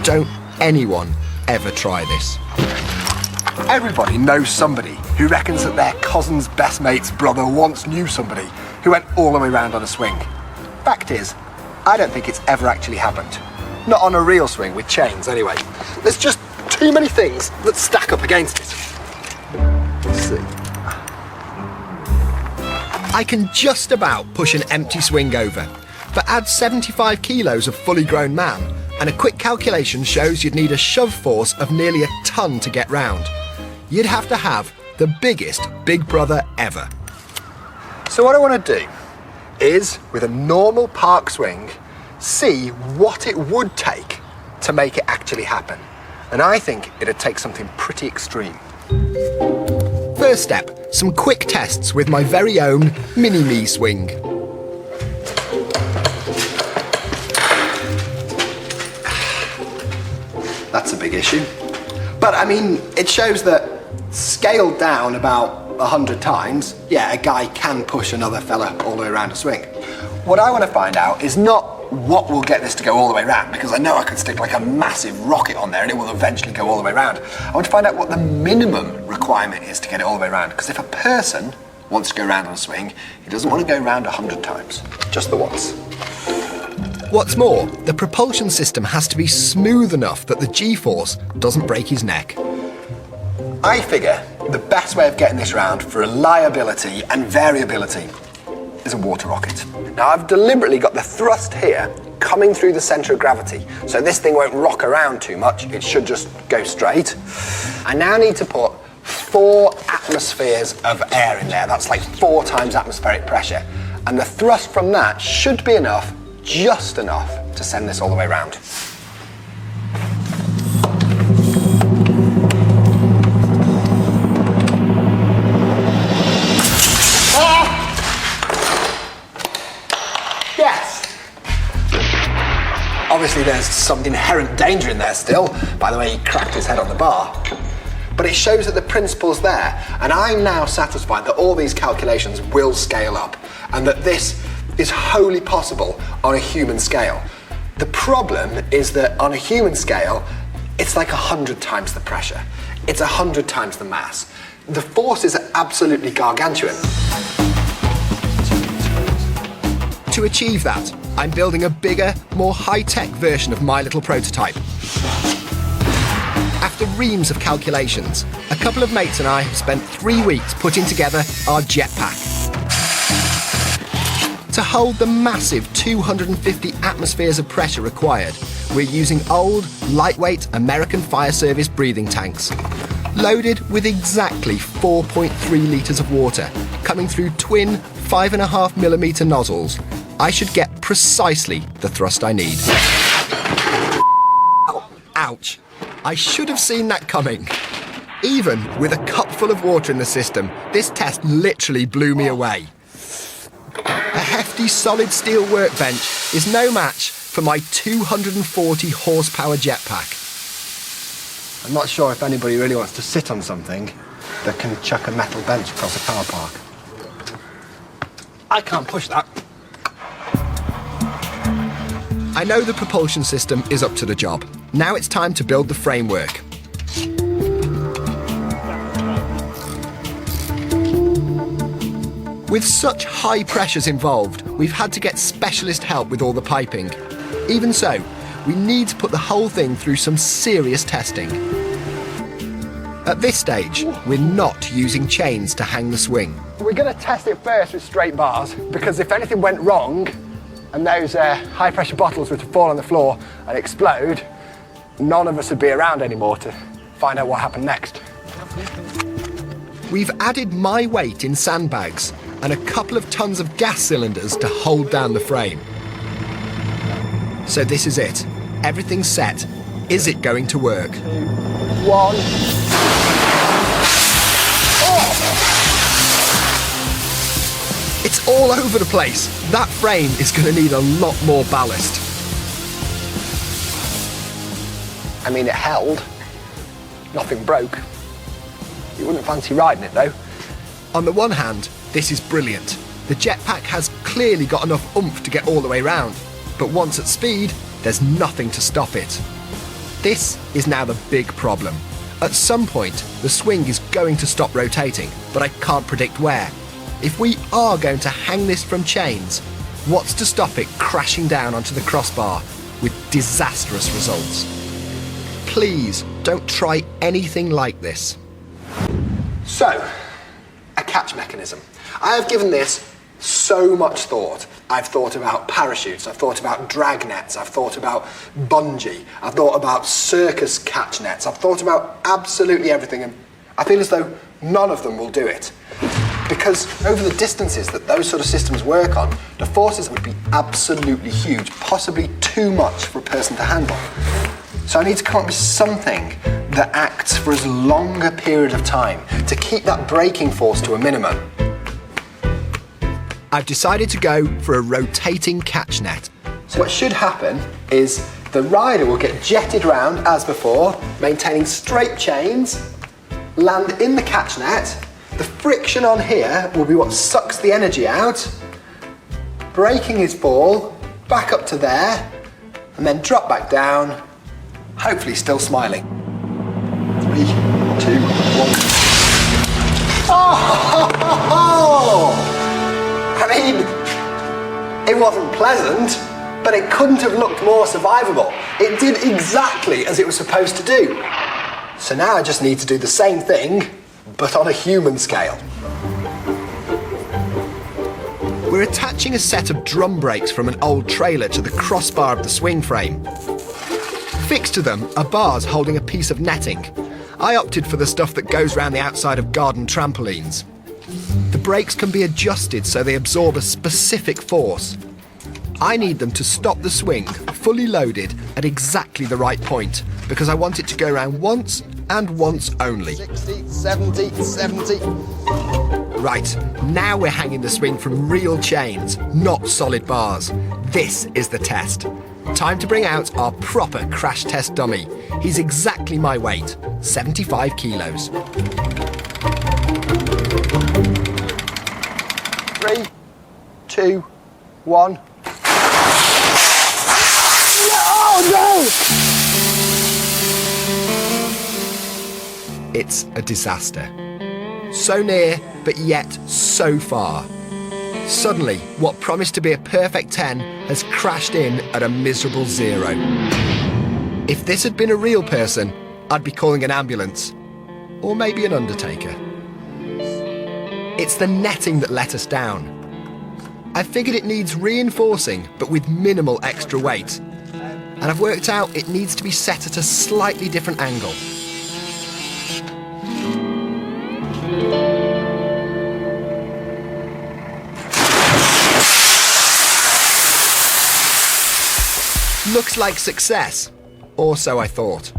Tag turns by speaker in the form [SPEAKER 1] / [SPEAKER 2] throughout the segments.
[SPEAKER 1] Don't anyone ever try this.
[SPEAKER 2] Everybody knows somebody who reckons that their cousin's best mate's brother once knew somebody who went all the way round on a swing. Fact is, I don't think it's ever actually happened. Not on a real swing with chains, anyway. There's just too many things that stack up against it. Let's see.
[SPEAKER 1] I can just about push an empty swing over, but add 75 kilos of fully grown man, and a quick calculation shows you'd need a shove force of nearly a ton to get round. You'd have to have the biggest big brother ever.
[SPEAKER 2] So what I want to do is, with a normal park swing, see what it would take to make it actually happen. And I think it'd take something pretty extreme.
[SPEAKER 1] First step, some quick tests with my very own mini-me swing.
[SPEAKER 2] That's a big issue. But I mean, it shows that scaled down about 100 times, yeah, a guy can push another fella all the way around a swing. What I want to find out is not what will get this to go all the way around, because I know I could stick like a massive rocket on there and it will eventually go all the way around. I want to find out what the minimum requirement is to get it all the way around, because if a person wants to go around on a swing, he doesn't want to go around 100 times, just the once.
[SPEAKER 1] What's more, the propulsion system has to be smooth enough that the G-force doesn't break his neck.
[SPEAKER 2] I figure the best way of getting this round for reliability and variability is a water rocket. Now, I've deliberately got the thrust here coming through the centre of gravity, so this thing won't rock around too much, it should just go straight. I now need to put 4 atmospheres of air in there, that's like 4 times atmospheric pressure, and the thrust from that should be enough, just enough, to send this all the way around. Obviously there's some inherent danger in there still, by the way he cracked his head on the bar. But it shows that the principle's there, and I'm now satisfied that all these calculations will scale up, and that this is wholly possible on a human scale. The problem is that on a human scale, it's like 100 times the pressure. It's 100 times the mass. The forces are absolutely gargantuan.
[SPEAKER 1] To achieve that, I'm building a bigger, more high-tech version of my little prototype. After reams of calculations, a couple of mates and I have spent 3 weeks putting together our jetpack. To hold the massive 250 atmospheres of pressure required, we're using old, lightweight American Fire Service breathing tanks, loaded with exactly 4.3 litres of water, coming through twin 5.5mm nozzles. I should get precisely the thrust I need. Ouch. I should have seen that coming. Even with a cup full of water in the system, this test literally blew me away. A hefty solid steel workbench is no match for my 240 horsepower jetpack.
[SPEAKER 2] I'm not sure if anybody really wants to sit on something that can chuck a metal bench across a car park. I can't push that.
[SPEAKER 1] I know the propulsion system is up to the job. Now it's time to build the framework. With such high pressures involved, we've had to get specialist help with all the piping. Even so, we need to put the whole thing through some serious testing. At this stage, we're not using chains to hang the swing.
[SPEAKER 2] We're going to test it first with straight bars, because if anything went wrong and those high pressure bottles were to fall on the floor and explode, none of us would be around anymore to find out what happened next.
[SPEAKER 1] We've added my weight in sandbags and a couple of tons of gas cylinders to hold down the frame. So this is it. Everything's set. Is it going to work?
[SPEAKER 2] 2, 1.
[SPEAKER 1] It's all over the place. That frame is going to need a lot more ballast.
[SPEAKER 2] I mean, it held. Nothing broke. You wouldn't fancy riding it, though.
[SPEAKER 1] On the one hand, this is brilliant. The jetpack has clearly got enough oomph to get all the way round. But once at speed, there's nothing to stop it. This is now the big problem. At some point, the swing is going to stop rotating, but I can't predict where. If we are going to hang this from chains, what's to stop it crashing down onto the crossbar with disastrous results? Please don't try anything like this.
[SPEAKER 2] So, a catch mechanism. I have given this so much thought. I've thought about parachutes, I've thought about drag nets, I've thought about bungee, I've thought about circus catch nets, I've thought about absolutely everything, and I feel as though none of them will do it. Because over the distances that those sort of systems work on, the forces would be absolutely huge, possibly too much for a person to handle. So I need to come up with something that acts for as long a period of time to keep that braking force to a minimum.
[SPEAKER 1] I've decided to go for a rotating catch net.
[SPEAKER 2] So what should happen is the rider will get jetted round as before, maintaining straight chains, land in the catch net. The friction on here will be what sucks the energy out, braking his ball back up to there, and then drop back down, hopefully still smiling. 3, 2, 1. Oh! I mean, it wasn't pleasant, but it couldn't have looked more survivable. It did exactly as it was supposed to do. So now I just need to do the same thing, but on a human scale.
[SPEAKER 1] We're attaching a set of drum brakes from an old trailer to the crossbar of the swing frame. Fixed to them are bars holding a piece of netting. I opted for the stuff that goes round the outside of garden trampolines. The brakes can be adjusted so they absorb a specific force. I need them to stop the swing, fully loaded, at exactly the right point, because I want it to go around once and once only.
[SPEAKER 2] 60, 70, 70.
[SPEAKER 1] Right, now we're hanging the swing from real chains, not solid bars. This is the test. Time to bring out our proper crash test dummy. He's exactly my weight, 75 kilos.
[SPEAKER 2] 3, 2, 1. Oh
[SPEAKER 1] no! It's a disaster. So near, but yet so far. Suddenly, what promised to be a perfect 10 has crashed in at a miserable 0. If this had been a real person, I'd be calling an ambulance. Or maybe an undertaker. It's the netting that let us down. I figured it needs reinforcing, but with minimal extra weight. And I've worked out it needs to be set at a slightly different angle. Looks like success, or so I thought.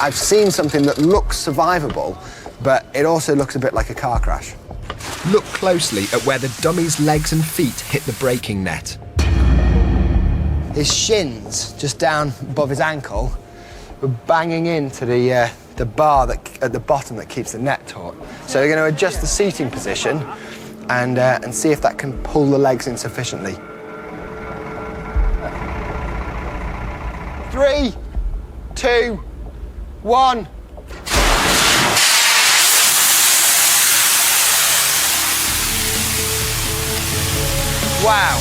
[SPEAKER 2] I've seen something that looks survivable, but it also looks a bit like a car crash.
[SPEAKER 1] Look closely at where the dummy's legs and feet hit the braking net.
[SPEAKER 2] His shins, just down above his ankle, were banging into the bar at the bottom that keeps the net taut. So they're going to adjust the seating position and see if that can pull the legs in sufficiently. 3, 2, 1. Wow.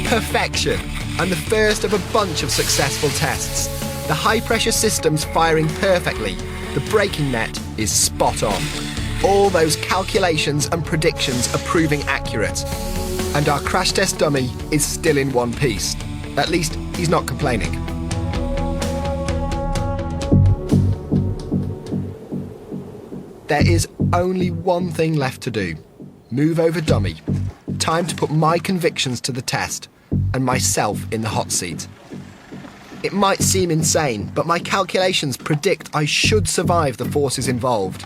[SPEAKER 1] Perfection, and the first of a bunch of successful tests. The high-pressure system's firing perfectly. The braking net is spot on. All those calculations and predictions are proving accurate. And our crash test dummy is still in one piece. At least, he's not complaining. There is only one thing left to do. Move over dummy. Time to put my convictions to the test, and myself in the hot seat. It might seem insane, but my calculations predict I should survive the forces involved.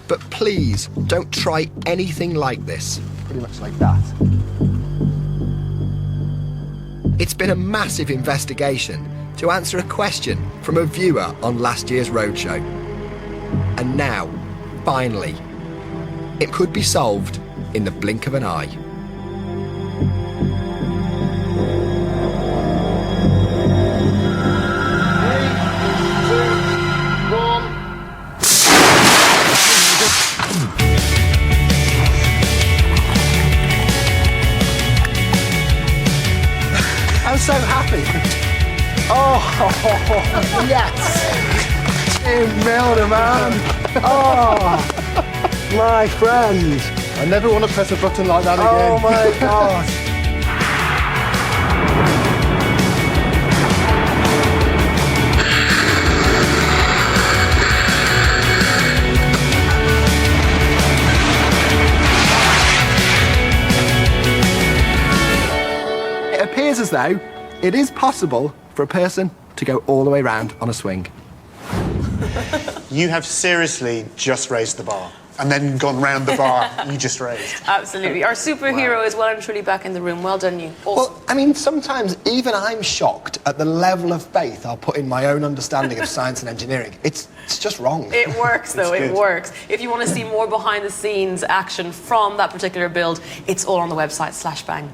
[SPEAKER 1] But please, don't try anything like this.
[SPEAKER 2] Pretty much like that.
[SPEAKER 1] It's been a massive investigation to answer a question from a viewer on last year's roadshow. And now, finally, it could be solved in the blink of an eye.
[SPEAKER 2] so happy. Oh, yes. Tim Milner, man. Oh, my friend.
[SPEAKER 3] I never want to press a button like that again.
[SPEAKER 2] Oh, my God. It appears as though it is possible for a person to go all the way round on a swing.
[SPEAKER 4] You have seriously just raised the bar and then gone round the bar you just raised.
[SPEAKER 5] Absolutely. Our superhero is well and truly back in the room. Well done, you. Awesome.
[SPEAKER 2] Well, I mean, sometimes even I'm shocked at the level of faith I'll put in my own understanding of science and engineering. It's just wrong.
[SPEAKER 5] It works, though.
[SPEAKER 4] It's
[SPEAKER 5] It
[SPEAKER 4] good.
[SPEAKER 5] works. If you want to see more behind-the-scenes action from that particular build, it's all on the website /bang.